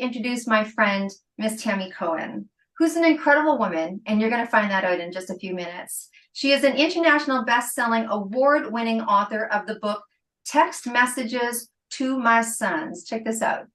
introduce my friend, Miss Tammy Cohen, who's an incredible woman, and you're going to find that out in just a few minutes. She is an international best-selling, award-winning author of the book Text Messages to My Sons. Check this out.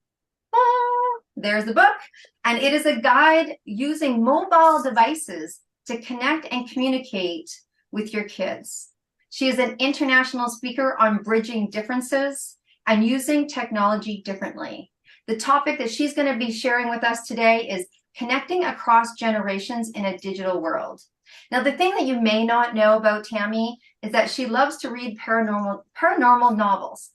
There's the book, and it is a guide using mobile devices to connect and communicate with your kids. She is an international speaker on bridging differences and using technology differently. The topic that she's going to be sharing with us today is connecting across generations in a digital world. Now, the thing that you may not know about Tammy is that she loves to read paranormal novels.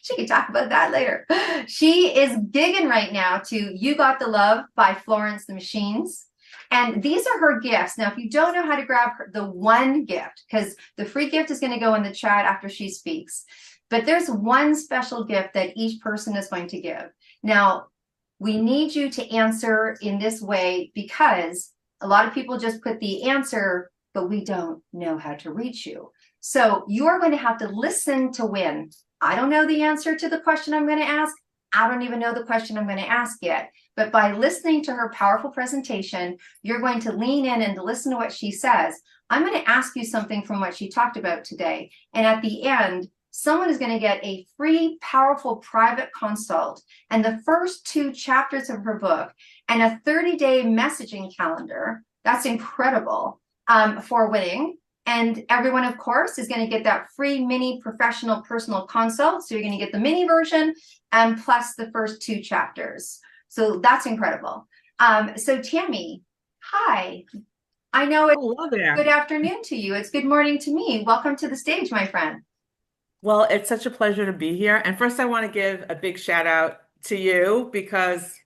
She can talk about that later. She is gigging right now to You Got the Love by Florence the Machines. And these are her gifts. Now, if you don't know how to grab the one gift, because the free gift is going to go in the chat after she speaks, but there's one special gift that each person is going to give. Now, we need you to answer in this way because a lot of people just put the answer, but we don't know how to reach you. So you're going to have to listen to win. I don't know the answer to the question I'm going to ask. I don't even know the question I'm going to ask yet. But by listening to her powerful presentation, you're going to lean in and listen to what she says. I'm going to ask you something from what she talked about today. And at the end, someone is going to get a free, powerful private consult and the first 2 chapters of her book and a 30-day messaging calendar. That's incredible for winning. And everyone, of course, is going to get that free mini professional personal consult. So you're going to get the mini version and plus the first 2 chapters. So that's incredible. So Tammy, hi. I know it's Hello there. good afternoon to you. It's good morning to me. Welcome to the stage, my friend. Well, it's such a pleasure to be here. And first, I want to give a big shout out to you because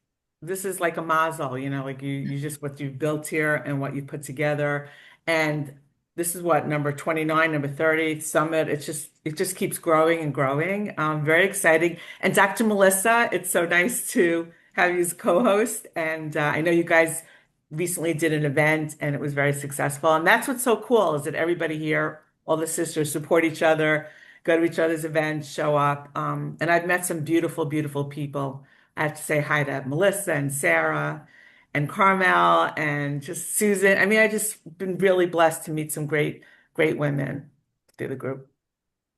this is like a mazel, like you just what you've built here and what you put together. And this is what number 29, number 30 summit. It just keeps growing and growing. Very exciting. And Dr. Melissa, it's so nice to have you as co-host. And I know you guys recently did an event and it was very successful. And that's what's so cool is that everybody here, all the sisters support each other, go to each other's events, show up. And I've met some beautiful, beautiful people. I have to say hi to Melissa and Sarah and Carmel and just Susan. I mean, I just been really blessed to meet some great, great women through the group.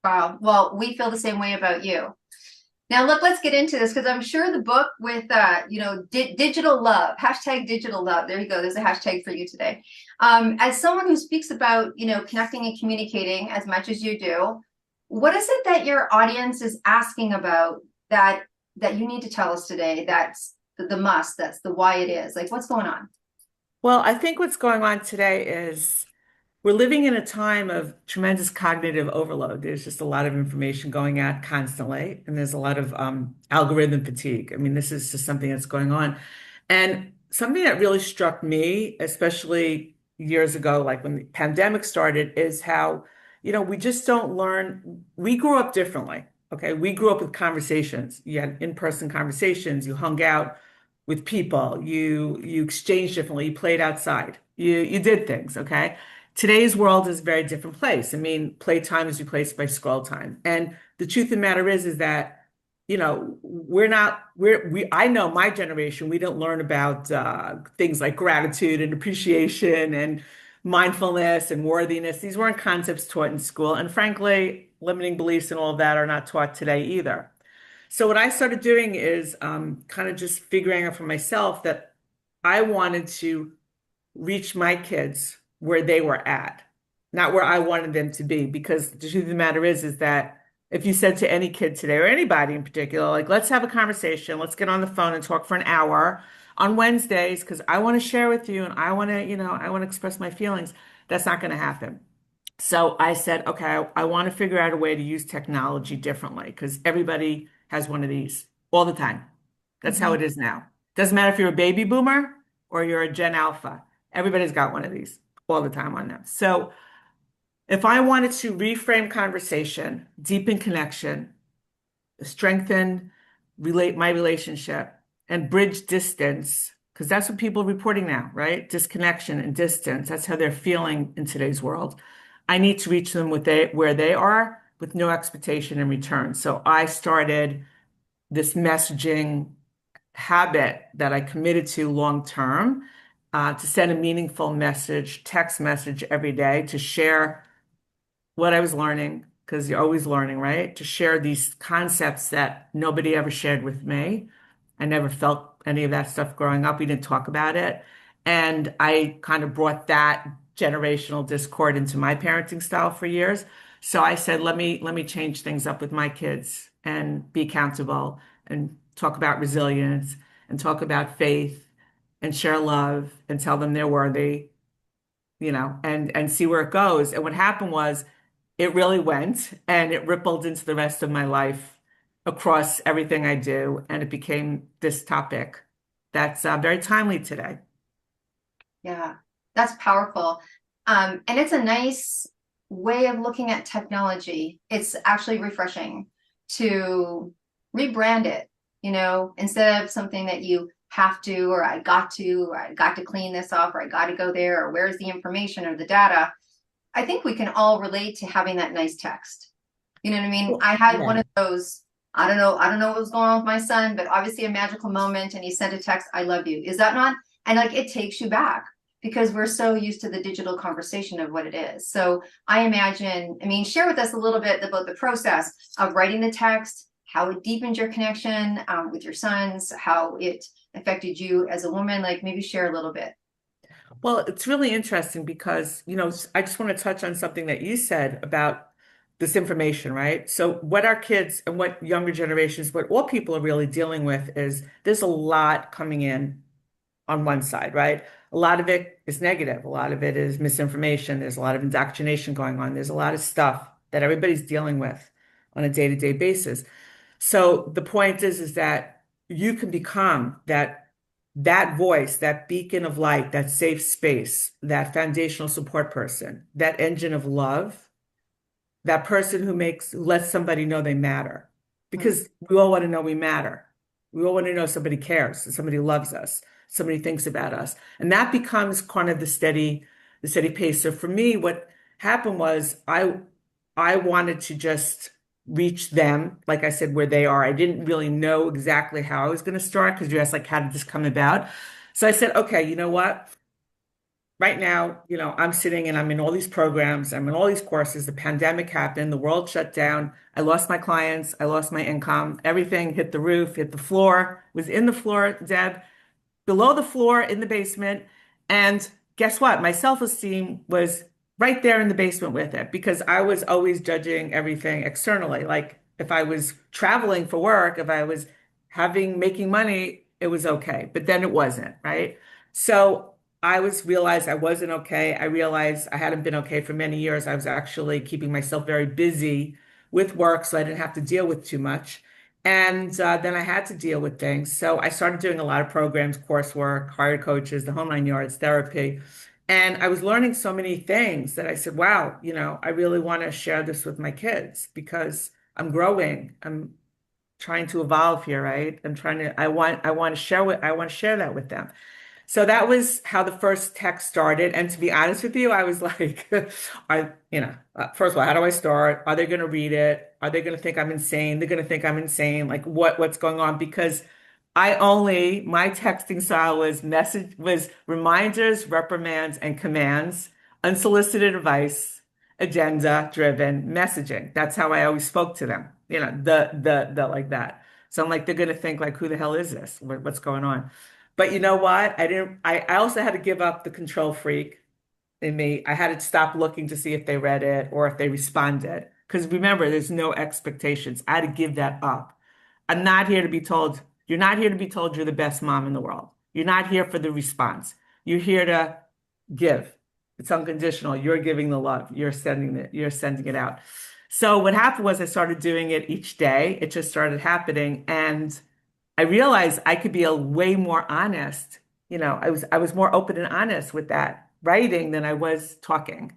Wow. Well, we feel the same way about you. Now, look, let's get into this because I'm sure the book with, digital love, hashtag digital love. There you go. There's a hashtag for you today. As someone who speaks about, connecting and communicating as much as you do, what is it that your audience is asking about that you need to tell us today? That's the must. That's the why it is. Like, what's going on? Well, I think what's going on today is we're living in a time of tremendous cognitive overload. There's just a lot of information going out constantly, and there's a lot of algorithm fatigue. I mean, this is just something that's going on. And something that really struck me, especially years ago, like when the pandemic started, is how, we just don't learn. We grew up differently. Okay. We grew up with conversations. You had in-person conversations, you hung out with people, you exchanged differently, you played outside, you did things, okay? Today's world is a very different place. I mean, playtime is replaced by scroll time. And the truth of the matter is that, we're not, I know my generation, we don't learn about things like gratitude and appreciation and mindfulness and worthiness. These weren't concepts taught in school. And frankly, limiting beliefs and all of that are not taught today either. So what I started doing is kind of just figuring out for myself that I wanted to reach my kids where they were at, not where I wanted them to be. Because the truth of the matter is that if you said to any kid today or anybody in particular, like, let's have a conversation, let's get on the phone and talk for an hour on Wednesdays, because I want to share with you and I want to, I want to express my feelings, that's not going to happen. So I said, okay, I want to figure out a way to use technology differently because everybody has one of these all the time. That's how Mhm. it is now. Doesn't matter if you're a baby boomer or you're a Gen Alpha. Everybody's got one of these all the time on them. So if I wanted to reframe conversation, deepen connection, strengthen relate my relationship, and bridge distance, because that's what people are reporting now, right? Disconnection and distance. That's how they're feeling in today's world. I need to reach them where they are with no expectation in return. So I started this messaging habit that I committed to long term, to send a meaningful message, text message every day to share what I was learning, because you're always learning, right? To share these concepts that nobody ever shared with me. I never felt any of that stuff growing up. We didn't talk about it. And I kind of brought that generational discord into my parenting style for years. So I said, let me change things up with my kids and be accountable and talk about resilience and talk about faith and share love and tell them they're worthy, and see where it goes. And what happened was it really went and it rippled into the rest of my life across everything I do. And it became this topic that's very timely today. Yeah, that's powerful. And it's a nice way of looking at technology. It's actually refreshing to rebrand it, instead of something that you have to, or I got to clean this off, or I got to go there, or where's the information or the data. I think we can all relate to having that nice text. You know what I mean? Well, I had one yeah. of those. I don't know what was going on with my son, but obviously a magical moment, and he sent a text, "I love you." Is that not? And like it takes you back because we're so used to the digital conversation of what it is. So I imagine, I mean, share with us a little bit about the process of writing the text, how it deepened your connection with your sons, how it affected you as a woman. Like maybe share a little bit. Well, it's really interesting because, I just want to touch on something that you said about this information, right? So, what our kids and what younger generations, what all people are really dealing with is there's a lot coming in on one side, right? A lot of it is negative. A lot of it is misinformation. There's a lot of indoctrination going on. There's a lot of stuff that everybody's dealing with on a day-to-day basis. So the point is that you can become that voice, that beacon of light, that safe space, that foundational support person, that engine of love, that person who lets somebody know they matter. Hmm. Because we all want to know we matter. We all want to know somebody cares, that somebody loves us, somebody thinks about us. And that becomes kind of the steady pace. So for me, what happened was I wanted to just reach them, like I said, where they are. I didn't really know exactly how I was going to start because you asked like how did this come about? So I said, okay, you know what? Right now, I'm sitting and I'm in all these programs, I'm in all these courses. The pandemic happened, the world shut down. I lost my clients, I lost my income, everything hit the roof, hit the floor, was in the floor, Deb, below the floor in the basement. And guess what? My self-esteem was right there in the basement with it because I was always judging everything externally. Like if I was traveling for work, if I was making money, it was okay. But then it wasn't, right? So I realized I wasn't okay. I realized I hadn't been okay for many years. I was actually keeping myself very busy with work so I didn't have to deal with too much. And then I had to deal with things. So I started doing a lot of programs, coursework, hired coaches, the whole nine yards, therapy. And I was learning so many things that I said, wow, I really want to share this with my kids because I'm growing. I'm trying to evolve here, right? I want to share that with them. So that was how the first text started. And to be honest with you, I was like, first of all, how do I start? Are they going to read it? Are they going to think I'm insane? They're going to think I'm insane. Like what's going on? Because my texting style was reminders, reprimands, and commands, unsolicited advice, agenda driven messaging. That's how I always spoke to them, the like that. So I'm like, they're going to think like, who the hell is this? What's going on? But you know what? I also had to give up the control freak in me. I had to stop looking to see if they read it or if they responded. Because remember, there's no expectations. I had to give that up. I'm not here to be told, you're not here to be told you're the best mom in the world. You're not here for the response. You're here to give. It's unconditional. You're giving the love. You're sending it out. So what happened was I started doing it each day. It just started happening. And I realized I could be a way more honest. I was more open and honest with that writing than I was talking.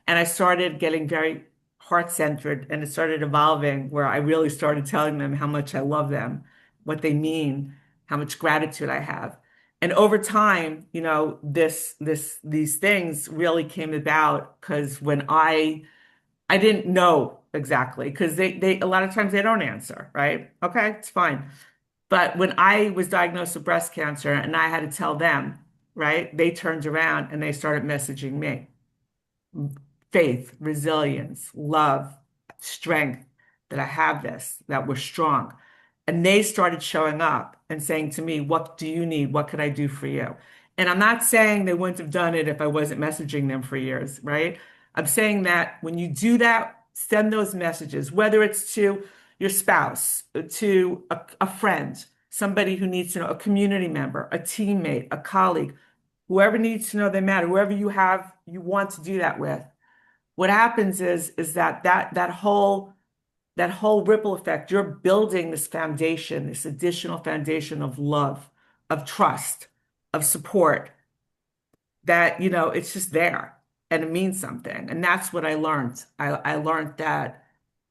And I started getting very heart-centered and it started evolving where I really started telling them how much I love them, what they mean, how much gratitude I have. And over time, these things really came about because when I didn't know exactly because they a lot of times they don't answer, right? Okay, it's fine. But when I was diagnosed with breast cancer and I had to tell them, right, they turned around and they started messaging me faith, resilience, love, strength, that I have this, that we're strong. And they started showing up and saying to me, what do you need? What can I do for you? And I'm not saying they wouldn't have done it if I wasn't messaging them for years, right? I'm saying that when you do that, send those messages, whether it's to your spouse, to a friend, somebody who needs to know, a community member, a teammate, a colleague, whoever needs to know they matter, whoever you want to do that with. What happens is that whole ripple effect, you're building this foundation, this additional foundation of love, of trust, of support that, it's just there and it means something. And that's what I learned. I learned that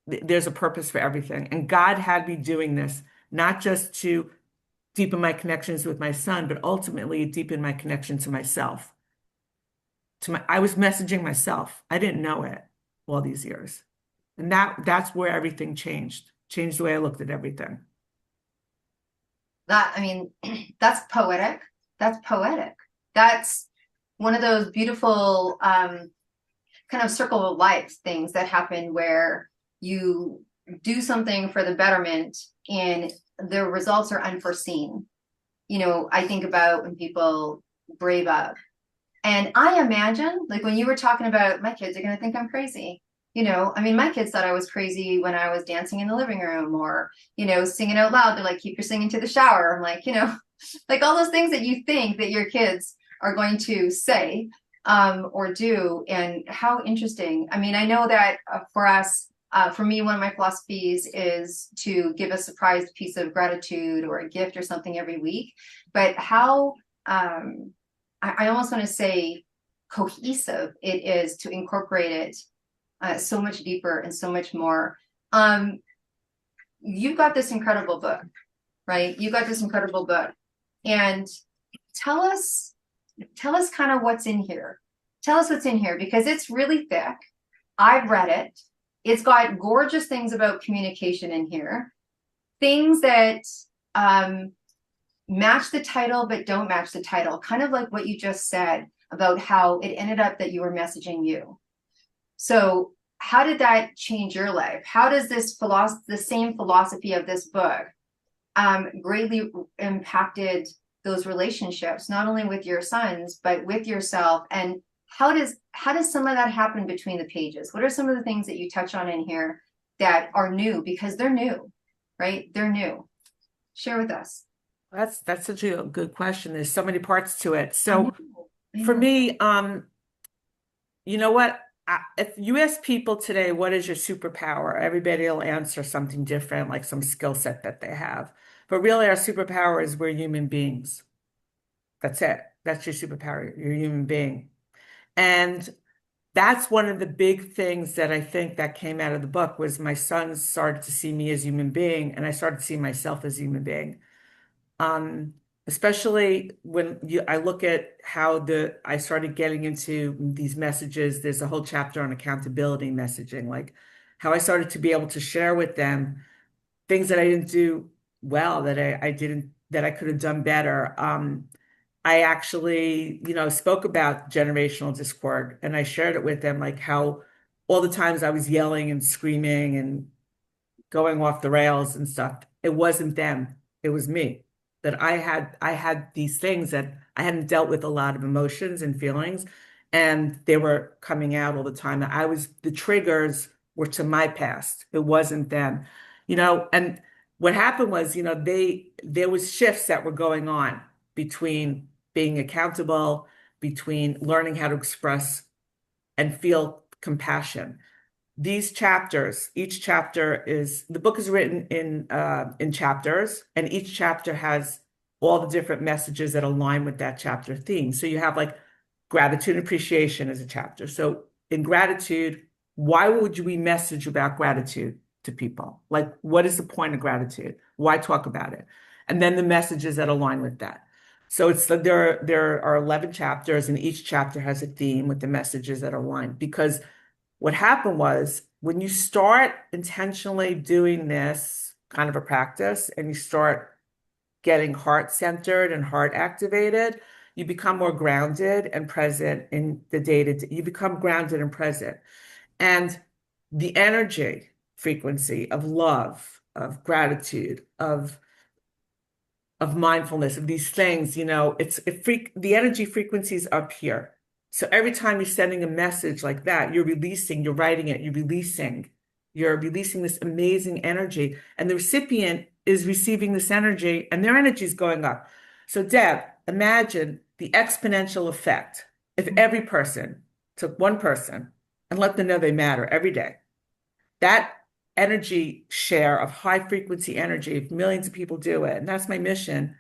there's a purpose for everything. And God had me doing this, not just to deepen my connections with my son, but ultimately deepen my connection to myself. I was messaging myself. I didn't know it all these years. And that's where everything changed the way I looked at everything. That, I mean, that's poetic. That's poetic. That's one of those beautiful kind of circle of life things that happen where you do something for the betterment and the results are unforeseen. I think about when people brave up. And I imagine, like when you were talking about my kids are going to think I'm crazy. I mean, my kids thought I was crazy when I was dancing in the living room or, singing out loud. They're like, keep your singing to the shower. I'm like, like all those things that you think that your kids are going to say or do. And how interesting. I mean, I know that for us, for me, one of my philosophies is to give a surprise piece of gratitude or a gift or something every week. But how, I almost want to say cohesive it is to incorporate it so much deeper and so much more. You've got this incredible book, right? You got this incredible book, and tell us, kind of what's in here. Tell us what's in here because it's really thick. I've read it. It's got gorgeous things about communication in here, things that match the title but don't match the title, kind of like what you just said about how it ended up that you were messaging you. So how did that change your life? How does the same philosophy of this book greatly impacted those relationships, not only with your sons, but with yourself? And how does some of that happen between the pages? What are some of the things that you touch on in here that are new? Because they're new, right? They're new. Share with us. That's such a good question. There's so many parts to it. I know. So I for know. me, you know what? If you ask people today, what is your superpower? Everybody will answer something different, like some skill set that they have. But really, our superpower is we're human beings. That's it. That's your superpower. You're a human being. And that's one of the big things that I think that came out of the book was my sons started to see me as a human being, and I started to see myself as a human being. Um, Especially when I look at how I started getting into these messages. There's a whole chapter on accountability messaging, like how I started to be able to share with them things that I didn't do well, that I could have done better. I actually, spoke about generational discord and I shared it with them, like how all the times I was yelling and screaming and going off the rails and stuff. It wasn't them. It was me. That I had these things that I hadn't dealt with a lot of emotions and feelings, and they were coming out all the time. The triggers were to my past. It wasn't them. And what happened was, there was shifts that were going on between being accountable, between learning how to express and feel compassion. These chapters, each chapter the book is written in chapters, and each chapter has all the different messages that align with that chapter theme. So you have like gratitude and appreciation as a chapter. So in gratitude, why would we message about gratitude to people? Like, what is the point of gratitude? Why talk about it? And then the messages that align with that. So there are 11 chapters, and each chapter has a theme with the messages that align. Because what happened was when you start intentionally doing this kind of a practice and you start getting heart centered and heart activated, you become more grounded and present in the day to day. You become grounded and present. And the energy frequency of love, of gratitude, of mindfulness, of these things, the energy frequencies up here. So every time you're sending a message like that, you're releasing, you're writing it, you're releasing this amazing energy, and the recipient is receiving this energy, and their energy is going up. So, Deb, imagine the exponential effect if every person took one person and let them know they matter every day. That energy share of high frequency energy, if millions of people do it, and that's my mission,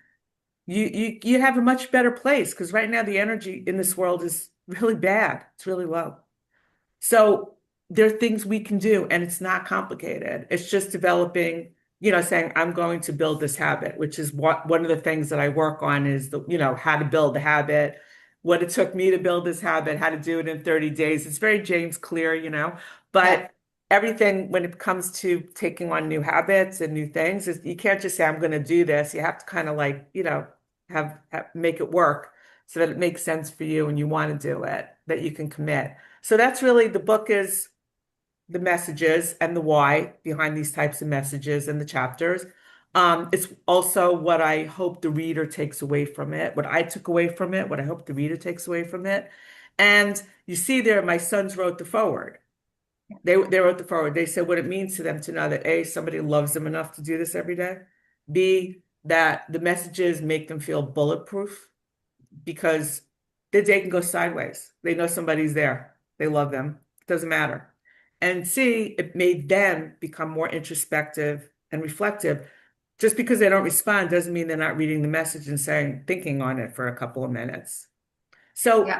you have a much better place because right now the energy in this world is really bad. It's really low. So there are things we can do, and it's not complicated. It's just developing, saying, I'm going to build this habit, which is what one of the things that I work on is how to build the habit, what it took me to build this habit, how to do it in 30 days. It's very James Clear. Yeah. But everything when it comes to taking on new habits and new things is you can't just say, I'm going to do this. You have to kind of like, make it work so that it makes sense for you and you want to do it, that you can commit. So that's really the book is the messages and the why behind these types of messages and the chapters. It's also what I hope the reader takes away from it, what I took away from it, what I hope the reader takes away from it. And you see there, my sons wrote the foreword. They wrote the foreword. They said what it means to them to know that A, somebody loves them enough to do this every day. B, that the messages make them feel bulletproof because the day can go sideways. They know somebody's there. They love them. It doesn't matter. And C, it made them become more introspective and reflective. Just because they don't respond doesn't mean they're not reading the message and thinking on it for a couple of minutes. Yeah. So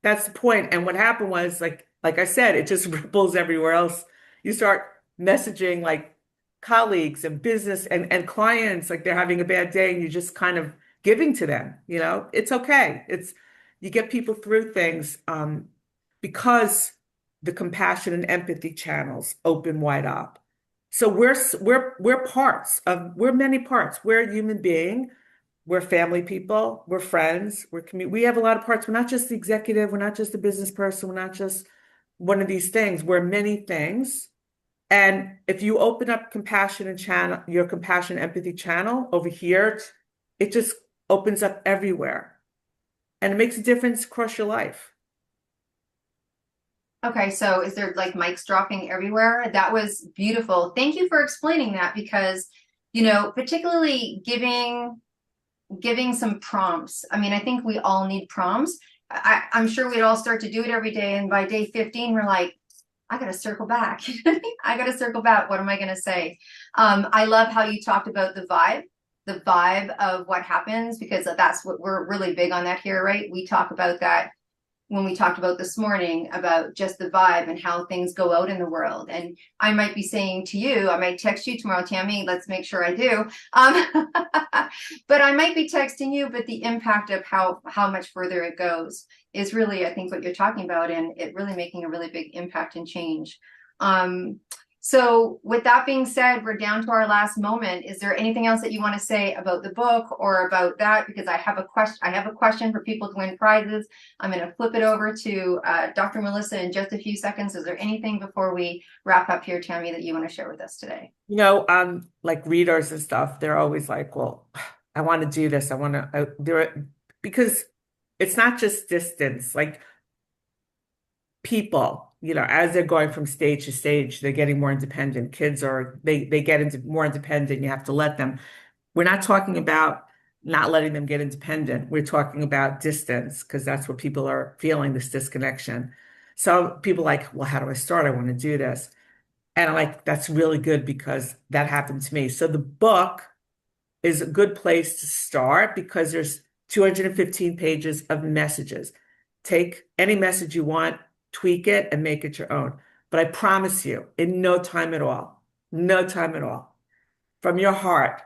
that's the point. And what happened was, like I said, it just ripples everywhere else. You start messaging like colleagues and business and clients, like they're having a bad day, and you're just kind of giving to them. It's okay. It's you get people through things because the compassion and empathy channels open wide up. So we're many parts. We're a human being, we're family people, we're friends, we're community. We have a lot of parts. We're not just the executive, we're not just the business person, we're not just one of these things. We're many things. And if you open up compassion and channel, your compassion empathy channel over here, it just opens up everywhere. And it makes a difference across your life. Okay, so is there like mics dropping everywhere? That was beautiful. Thank you for explaining that because, particularly giving some prompts. I mean, I think we all need prompts. I'm sure we'd all start to do it every day, and by day 15, we're like, I gotta circle back. I gotta circle back. What am I gonna say? I love how you talked about the vibe of what happens, because that's what we're really big on that here, right? We talk about that when we talked about this morning about just the vibe and how things go out in the world. And I might be saying to you, I might text you tomorrow, Tammy, let's make sure I do. But I might be texting you, but the impact of how much further it goes is really, I think, what you're talking about, and it really making a really big impact and change. So with that being said, we're down to our last moment. Is there anything else that you want to say about the book or about that? Because I have a question for people to win prizes. I'm going to flip it over to Dr. Melissa in just a few seconds. Is there anything before we wrap up here, Tammy, that you want to share with us today? Like readers and stuff, they're always like, well, I want to do this. I want to do it because it's not just distance. Like people, as they're going from stage to stage, they're getting more independent. Kids they get into more independent. You have to let them. We're not talking about not letting them get independent. We're talking about distance because that's what people are feeling, this disconnection. So people are like, well, how do I start? I want to do this. And I'm like, that's really good because that happened to me. So the book is a good place to start because there's 215 pages of messages. Take any message you want, tweak it, and make it your own. But I promise you, in no time at all, no time at all, from your heart,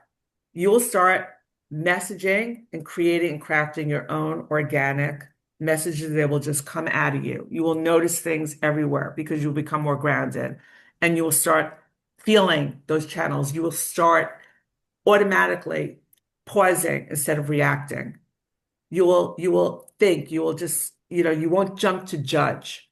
you will start messaging and creating and crafting your own organic messages that will just come out of you. You will notice things everywhere because you'll become more grounded and you will start feeling those channels. You will start automatically pausing instead of reacting. You will think, you will just, you won't jump to judge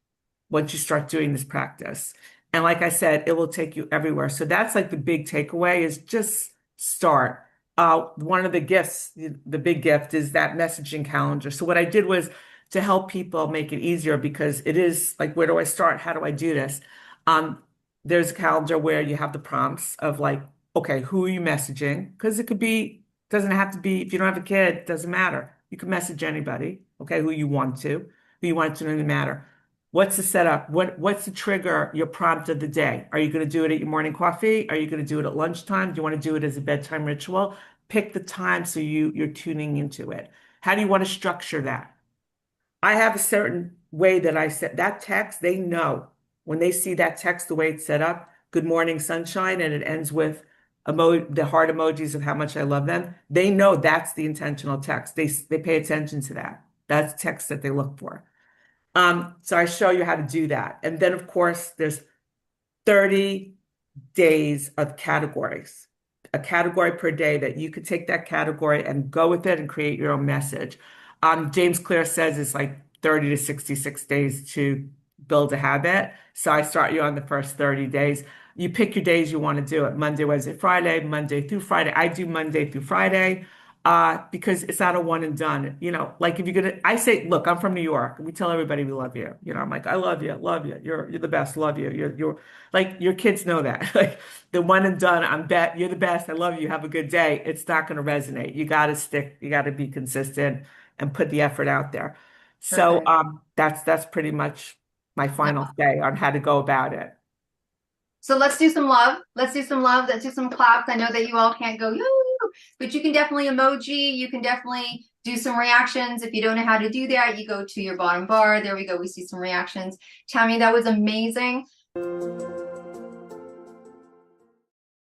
once you start doing this practice. And like I said, it will take you everywhere. So that's like the big takeaway is just start. One of the gifts, the big gift is that messaging calendar. So what I did was to help people make it easier because it is like, where do I start? How do I do this? Um, there's a calendar where you have the prompts of like, okay, who are you messaging? Because it could be, doesn't have to be, if you don't have a kid, it doesn't matter. You can message anybody, okay, who you want it to know, no matter. What's the setup? What's the trigger, your prompt of the day? Are you going to do it at your morning coffee? Are you going to do it at lunchtime? Do you want to do it as a bedtime ritual? Pick the time so you're tuning into it. How do you want to structure that? I have a certain way that I set that text. They know when they see that text, the way it's set up, good morning, sunshine, and it ends with the heart emojis of how much I love them. They know that's the intentional text. They pay attention to that. That's text that they look for. So I show you how to do that. And then of course there's 30 days of categories, a category per day that you could take that category and go with it and create your own message. James Clear says it's like 30 to 66 days to build a habit. So I start you on the first 30 days. You pick your days you want to do it. Monday, Wednesday, Friday, Monday through Friday. I do Monday through Friday because it's not a one and done. Like if you're gonna, I say, look, I'm from New York. We tell everybody we love you. I'm like, I love you, love you. You're the best, love you. You're like your kids know that. Like the one and done, you're the best. I love you. Have a good day. It's not going to resonate. You got to stick. You got to be consistent and put the effort out there. So Perfect. that's pretty much my final say on how to go about it. So let's do some love. Let's do some love. Let's do some claps. I know that you all can't go, yoo, but you can definitely emoji. You can definitely do some reactions. If you don't know how to do that, you go to your bottom bar. There we go. We see some reactions. Tammy, that was amazing.